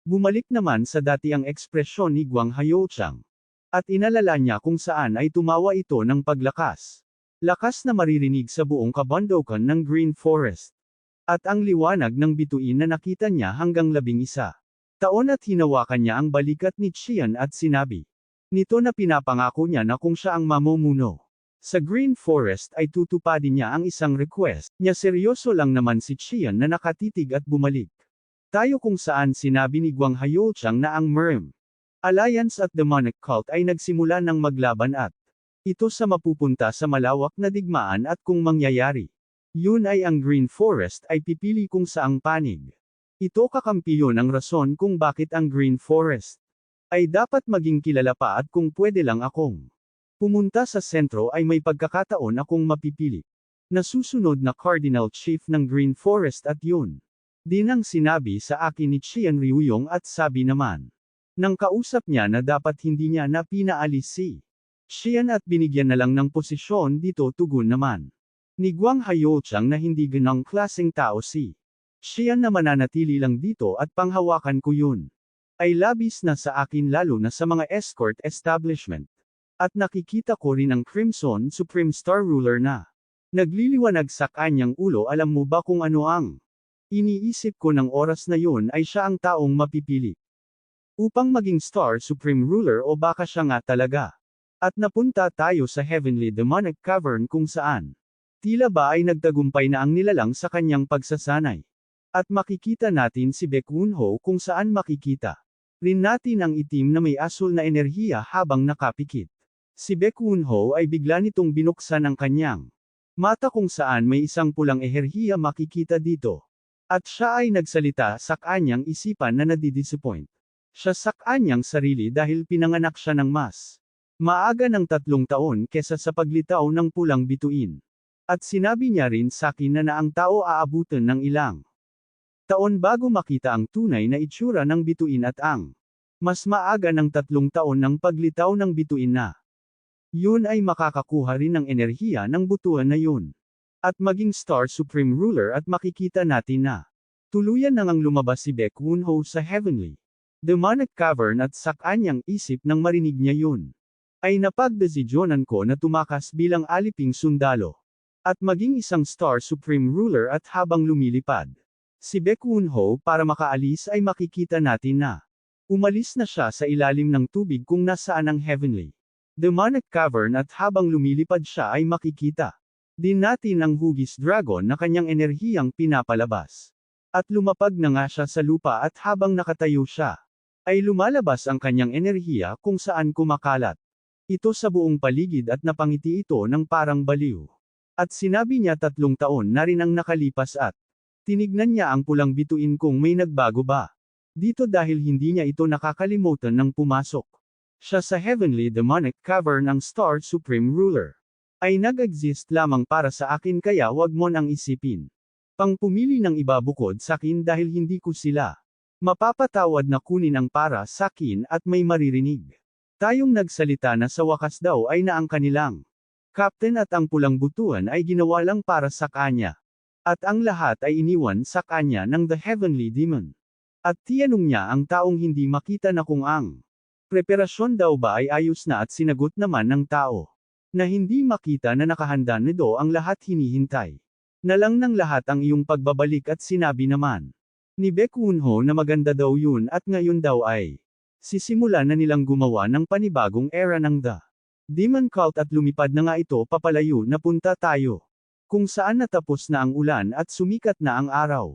Bumalik naman sa dati ang ekspresyon ni Guang Hayochang. At inalala niya kung saan ay tumawa ito ng paglakas. Lakas na maririnig sa buong kabundukan ng Green Forest. At ang liwanag ng bituin na nakita niya hanggang 11 taon at hinawakan niya ang balikat ni Qian at sinabi. Nito na pinapangako niya na kung siya ang mamumuno sa Green Forest ay tutupadin niya ang isang request niya. Seryoso lang naman si Qian na nakatitig at bumalik. Tayo kung saan sinabi ni Guang Hayochang na ang Merm Alliance at Demonic Cult ay nagsimula ng maglaban at ito sa mapupunta sa malawak na digmaan at kung mangyayari. Yun ay ang Green Forest ay pipili kung saang panig. Ito kakampiyon ang rason kung bakit ang Green Forest ay dapat maging kilala pa at kung pwede lang akong pumunta sa sentro ay may pagkakataon akong mapipili. Nasusunod na Cardinal Chief ng Green Forest at yun din ang sinabi sa akin ni Qian Ryuyong at sabi naman nang kausap niya na dapat hindi niya na pinaalis si Qian at binigyan na lang ng posisyon dito. Tugon naman ni Guang Hayochang na hindi ganang klaseng tao si Qian na mananatili lang dito at panghawakan ko yun ay labis na sa akin lalo na sa mga escort establishment. At nakikita ko rin ang Crimson Supreme Star Ruler na nagliliwanag sa kanyang ulo. Alam mo ba kung ano ang iniisip ko ng oras na yun ay siya ang taong mapipili upang maging Star Supreme Ruler o baka siya nga talaga. At napunta tayo sa Heavenly Demonic Cavern kung saan tila ba ay nagtagumpay na ang nilalang sa kanyang pagsasanay. At makikita natin si Baek Won-ho kung saan makikita rin natin ang itim na may asul na enerhiya habang nakapikit. Si Baek Won-ho ay bigla nitong binuksan ang kanyang mata kung saan may isang pulang enerhiya makikita dito. At siya ay nagsalita sa kanyang isipan na nadidisappoint siya sa kanyang sarili dahil pinanganak siya ng mas maaga ng 3 taon kesa sa paglitaw ng pulang bituin. At sinabi niya rin sa akin na ang tao aabutan ng ilang taon bago makita ang tunay na itsura ng bituin at ang mas maaga ng 3 taon ng paglitaw ng bituin na yun ay makakakuha rin ng enerhiya ng butuan na yun. At maging Star Supreme Ruler at makikita natin na tuluyan nang ang lumabas si Baek Won-ho sa Heavenly Demonic Cavern at sa kanyang isip nang marinig niya yun ay napagdesisyonan ko na tumakas bilang aliping sundalo at maging isang Star Supreme Ruler. At habang lumilipad si Baek Won-ho para makaalis ay makikita natin na umalis na siya sa ilalim ng tubig kung nasaan ang Heavenly Demonic Cavern. At habang lumilipad siya ay makikita din natin ang hugis dragon na kanyang enerhiyang pinapalabas. At lumapag na nga siya sa lupa at habang nakatayo siya ay lumalabas ang kanyang enerhiya kung saan kumakalat ito sa buong paligid at napangiti ito ng parang baliw. At sinabi niya 3 taon na rin ang nakalipas at tinignan niya ang pulang bituin kung may nagbago ba dito dahil hindi niya ito nakakalimutan ng pumasok siya sa Heavenly Demonic Cavern. Ang Star Supreme Ruler ay nag-exist lamang para sa akin kaya wag mo nang isipin pang pumili ng iba bukod sa akin dahil hindi ko sila mapapatawad na kunin ang para sa akin at may maririnig tayong nagsalita na sa wakas daw ay na ang kanilang captain at ang pulang butuan ay ginawa lang para sa kanya. At ang lahat ay iniwan sa kanya ng The Heavenly Demon. At tinanong niya ang taong hindi makita na kung ang preparasyon daw ba ay ayos na at sinagot naman ng tao na hindi makita na nakahanda nito ang lahat. Hinihintay na lang ng lahat ang iyong pagbabalik at sinabi naman ni Baek Won-ho na maganda daw yun at ngayon daw ay sisimulan na nilang gumawa ng panibagong era ng The Demon Cult at lumipad na nga ito papalayo na punta tayo kung saan natapos na ang ulan at sumikat na ang araw.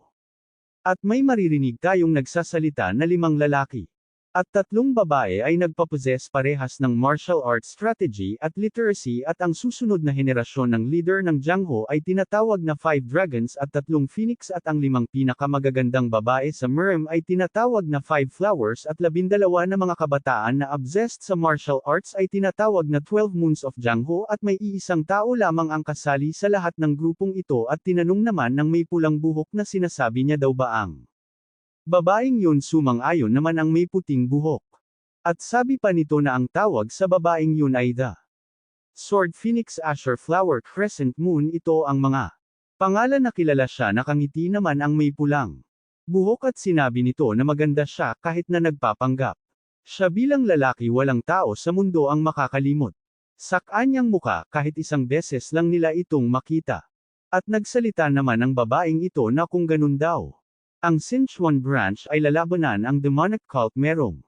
At may maririnig tayong nagsasalita na 5 lalaki at 3 babae ay nagpapossess parehas ng martial arts strategy at literacy. At ang susunod na henerasyon ng leader ng Jangho ay tinatawag na 5 dragons at 3 phoenix at ang 5 pinakamagagandang babae sa Merm ay tinatawag na 5 flowers at 12 na mga kabataan na obsessed sa martial arts ay tinatawag na 12 moons of Jangho. At may iisang tao lamang ang kasali sa lahat ng grupong ito at tinanong naman ng may pulang buhok na sinasabi niya daw ba ang babaeng yun. Sumang-ayon naman ang may puting buhok. At sabi pa nito na ang tawag sa babaeng yun ay The Sword Phoenix Asher Flower Crescent Moon. Ito ang mga pangalan na kilala siya. Nakangiti naman ang may pulang Buhok at sinabi nito na maganda siya kahit na nagpapanggap. Siya bilang lalaki walang tao sa mundo ang makakalimot sa kanyang muka kahit isang beses lang nila itong makita. At nagsalita naman ang babaeng ito na kung ganun daw. Ang Sichuan branch ay lalabanan ang demonic cult merong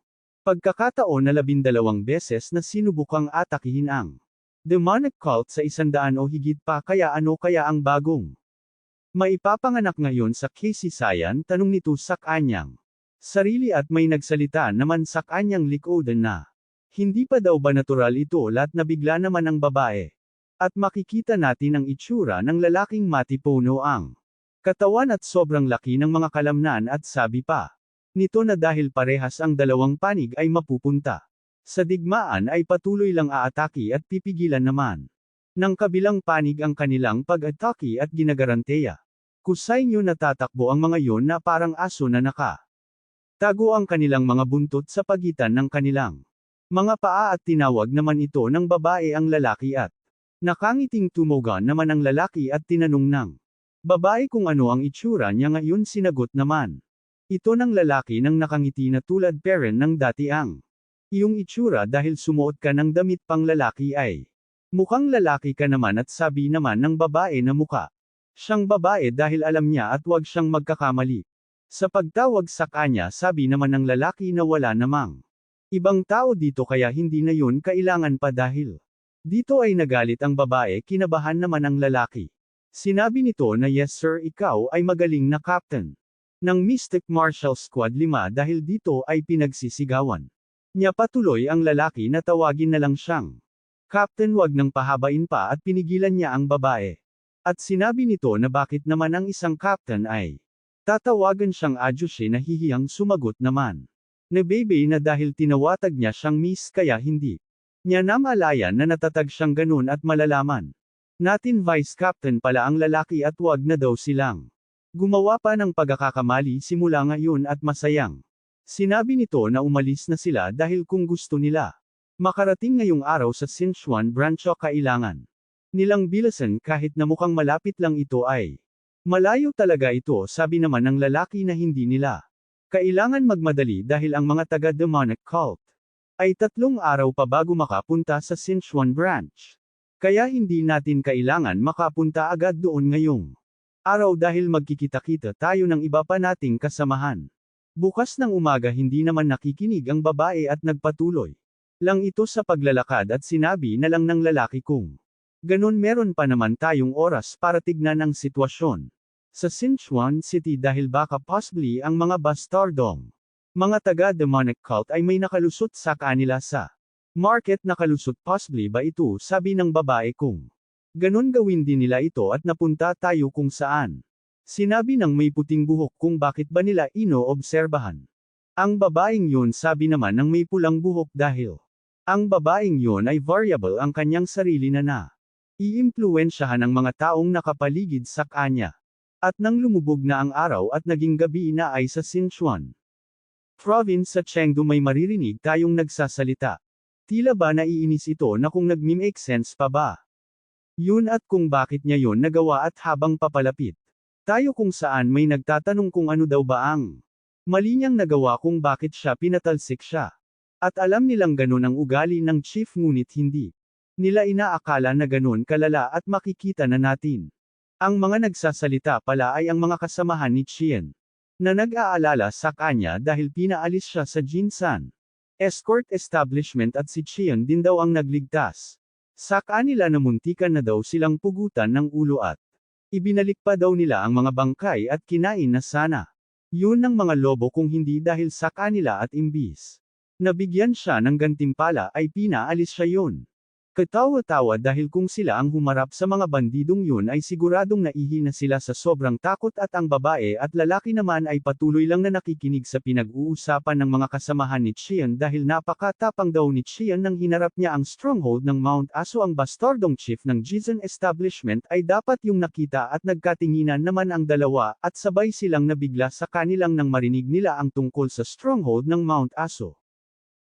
pagkakataon na 12 beses na sinubukang atakihin ang demonic cult sa 100 o higit pa kaya ano kaya ang bagong maipapanganak ngayon sa kasaysayan tanong nito sa kanyang sarili at may nagsalita naman sa kanyang likodan na hindi pa daw ba natural ito lahat na bigla naman ang babae. At makikita natin ang itsura ng lalaking matipuno ang katawan at sobrang laki ng mga kalamnan at sabi pa nito na dahil parehas ang dalawang panig ay mapupunta sa digmaan ay patuloy lang aatake at pipigilan naman ng kabilang panig ang kanilang pag-atake at ginagaranteya. Kusay nyo natatakbo ang mga yon na parang aso na tago ang kanilang mga buntot sa pagitan ng kanilang mga paa at tinawag naman ito ng babae ang lalaki at nakangiting tumugan naman ang lalaki at tinanong ng babae kung ano ang itsura niya ngayon sinagot naman ito ng lalaki ng nakangiti na tulad peren ng dati ang iyong itsura dahil sumuot ka ng damit pang lalaki ay mukhang lalaki ka naman at sabi naman ng babae na mukha siyang babae dahil alam niya at wag siyang magkakamali. Sa pagtawag sa kanya sabi naman ng lalaki na wala namang ibang tao dito kaya hindi na yun kailangan pa dahil dito ay nagalit ang babae kinabahan naman ang lalaki. Sinabi nito na yes sir ikaw ay magaling na captain ng Mystic Martial Squad 5 dahil dito ay pinagsisigawan niya patuloy ang lalaki na tawagin na lang siyang captain wag nang pahabain pa at pinigilan niya ang babae. At sinabi nito na bakit naman ang isang captain ay tatawagan siyang adyoshe na hihiyang sumagot naman. Na baby na dahil tinawatag niya siyang miss kaya hindi niya namalayan na natatag siyang ganun at malalaman natin vice captain pala ang lalaki at wag na daw silang gumawa pa ng pagkakakamali simula ngayon at masayang. Sinabi nito na umalis na sila dahil kung gusto nila makarating ngayong araw sa Sichuan branch kailangan nilang bilasan kahit na mukhang malapit lang ito ay malayo talaga ito sabi naman ng lalaki na hindi nila kailangan magmadali dahil ang mga taga-demonic cult ay 3 araw pa bago makapunta sa Sichuan branch. Kaya hindi natin kailangan makapunta agad doon ngayong araw dahil magkikita-kita tayo ng iba pa nating kasamahan. Bukas ng umaga hindi naman nakikinig ang babae at nagpatuloy lang ito sa paglalakad at sinabi na lang ng lalaki kung ganun meron pa naman tayong oras para tignan ang sitwasyon sa Sichuan City dahil baka possibly ang mga bastardong mga taga-demonic cult ay may nakalusot sa kanila sa market nakalusot possibly ba ito sabi ng babae kung ganun gawin din nila ito at napunta tayo kung saan. Sinabi ng may puting buhok kung bakit ba nila inoobserbahan. Ang babaeng yun sabi naman ng may pulang buhok dahil ang babaeng yun ay variable ang kanyang sarili na iimpluwensyahan ng mga taong nakapaligid sa kanya. At nang lumubog na ang araw at naging gabi na ay sa Sichuan province sa Chengdu may maririnig tayong nagsasalita. Tila ba naiinis ito na kung nagmi-make sense pa ba? Yun at kung bakit niya yun nagawa at habang papalapit tayo kung saan may nagtatanong kung ano daw ba ang mali niyang nagawa kung bakit siya pinatalsik siya. At alam nilang ganun ang ugali ng chief ngunit hindi nila inaakala na ganun kalala at makikita na natin. Ang mga nagsasalita pala ay ang mga kasamahan ni Chien na nag-aalala sa kanya dahil pinaalis siya sa Jinsan escort establishment at si Chien din daw ang nagligtas. Sa kanila na muntikan na daw silang pugutan ng ulo at ibinalik pa daw nila ang mga bangkay at kinain na sana. Yun ng mga lobo kung hindi dahil sa kanila at imbis nabigyan siya ng gantimpala ay pinaalis siya yun. Katawa-tawa dahil kung sila ang humarap sa mga bandidong yun ay siguradong naihi na sila sa sobrang takot at ang babae at lalaki naman ay patuloy lang na nakikinig sa pinag-uusapan ng mga kasamahan ni Chien dahil napakatapang daw ni Chien nang hinarap niya ang stronghold ng Mount Aso ang bastardong chief ng Jinsan establishment ay dapat yung nakita at nagkatinginan naman ang dalawa at sabay silang nabigla sa kanilang nang marinig nila ang tungkol sa stronghold ng Mount Aso.